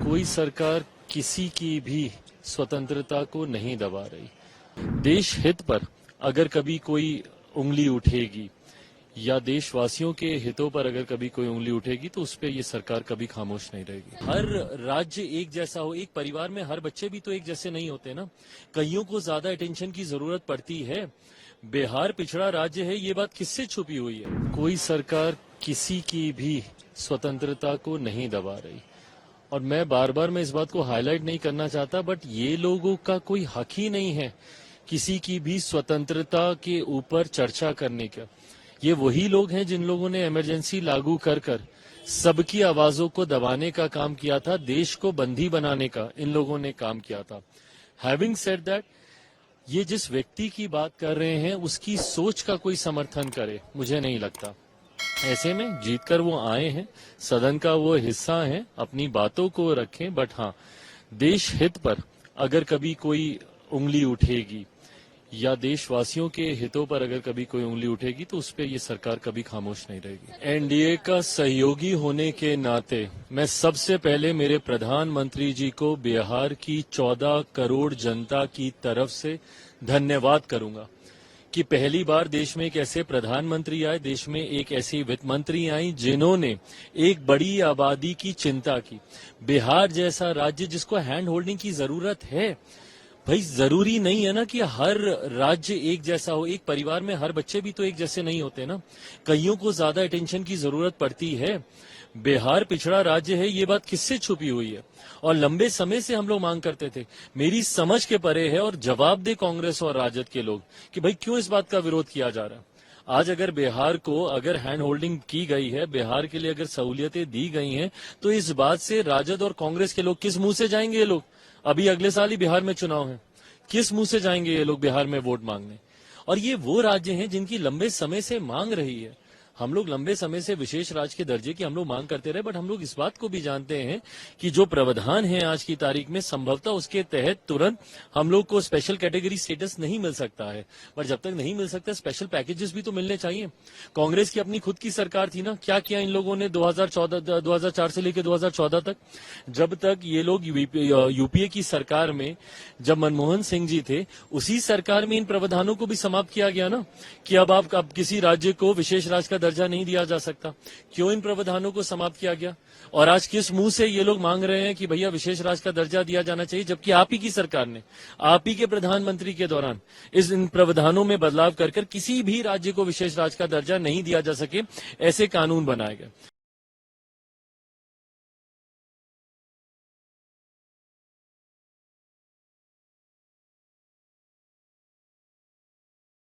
कोई सरकार किसी की भी स्वतंत्रता को नहीं दबा रही। देश हित पर अगर कभी कोई उंगली उठेगी या देशवासियों के हितों पर अगर कभी कोई उंगली उठेगी तो उस पर ये सरकार कभी खामोश नहीं रहेगी। हर राज्य एक जैसा हो, एक परिवार में हर बच्चे भी तो एक जैसे नहीं होते ना, कईयों को ज्यादा अटेंशन की जरूरत पड़ती है। बिहार पिछड़ा राज्य है, ये बात किससे छुपी हुई है? कोई सरकार किसी की भी स्वतंत्रता को नहीं दबा रही। और मैं बार बार इस बात को हाईलाइट नहीं करना चाहता, बट ये लोगों का कोई हक ही नहीं है किसी की भी स्वतंत्रता के ऊपर चर्चा करने का। ये वही लोग हैं जिन लोगों ने इमरजेंसी लागू कर कर सबकी आवाजों को दबाने का काम किया था, देश को बंदी बनाने का इन लोगों ने काम किया था। हैविंग सेड दैट, ये जिस व्यक्ति की बात कर रहे हैं उसकी सोच का कोई समर्थन करे मुझे नहीं लगता। ऐसे में जीतकर वो आए हैं, सदन का वो हिस्सा है, अपनी बातों को रखें, बट हाँ, देश हित पर अगर कभी कोई उंगली उठेगी या देशवासियों के हितों पर अगर कभी कोई उंगली उठेगी तो उस पर ये सरकार कभी खामोश नहीं रहेगी। एनडीए का सहयोगी होने के नाते मैं सबसे पहले मेरे प्रधानमंत्री जी को बिहार की 14 करोड़ जनता की तरफ से धन्यवाद करूंगा कि पहली बार देश में एक ऐसे प्रधानमंत्री आए, देश में एक ऐसी वित्त मंत्री आई जिन्होंने एक बड़ी आबादी की चिंता की। बिहार जैसा राज्य जिसको हैंड होल्डिंग की जरूरत है, भाई जरूरी नहीं है ना कि हर राज्य एक जैसा हो, एक परिवार में हर बच्चे भी तो एक जैसे नहीं होते ना, कईयों को ज्यादा अटेंशन की जरूरत पड़ती है। बिहार पिछड़ा राज्य है, ये बात किससे छुपी हुई है? और लंबे समय से हम लोग मांग करते थे, मेरी समझ के परे है। और जवाब दे कांग्रेस और राजद के लोग कि भाई क्यों इस बात का विरोध किया जा रहा है। आज अगर बिहार को अगर हैंड होल्डिंग की गई है, बिहार के लिए अगर सहूलियतें दी गई हैं, तो इस बात से राजद और कांग्रेस के लोग किस मुंह से जाएंगे? ये लोग अभी अगले साल ही बिहार में चुनाव है, किस मुंह से जाएंगे ये लोग बिहार में वोट मांगने? और ये वो राज्य हैं जिनकी लंबे समय से मांग रही है। हम लोग लंबे समय से विशेष राज्य के दर्जे की हम लोग मांग करते रहे, बट हम लोग इस बात को भी जानते हैं कि जो प्रावधान है आज की तारीख में, संभवतः उसके तहत तुरंत हम लोग को स्पेशल कैटेगरी स्टेटस नहीं मिल सकता है। पर जब तक नहीं मिल सकता, स्पेशल पैकेजेस भी तो मिलने चाहिए। कांग्रेस की अपनी खुद की सरकार थी ना, क्या किया इन लोगों ने 2004 से लेकर 2014 तक? जब तक ये लोग यूपीए की सरकार में, जब मनमोहन सिंह जी थे, उसी सरकार में इन प्रावधानों को भी समाप्त किया गया ना कि अब किसी राज्य को विशेष राज्य का दर्जा नहीं दिया जा सकता। क्यों इन प्रावधानों को समाप्त किया गया? और आज किस मुंह से ये लोग मांग रहे हैं कि भैया विशेष राज्य का दर्जा दिया जाना चाहिए, जबकि आप ही की सरकार ने, आप ही के प्रधानमंत्री के दौरान इन प्रावधानों में बदलाव कर किसी भी राज्य को विशेष राज्य का दर्जा नहीं दिया जा सके, ऐसे कानून बनाए गए।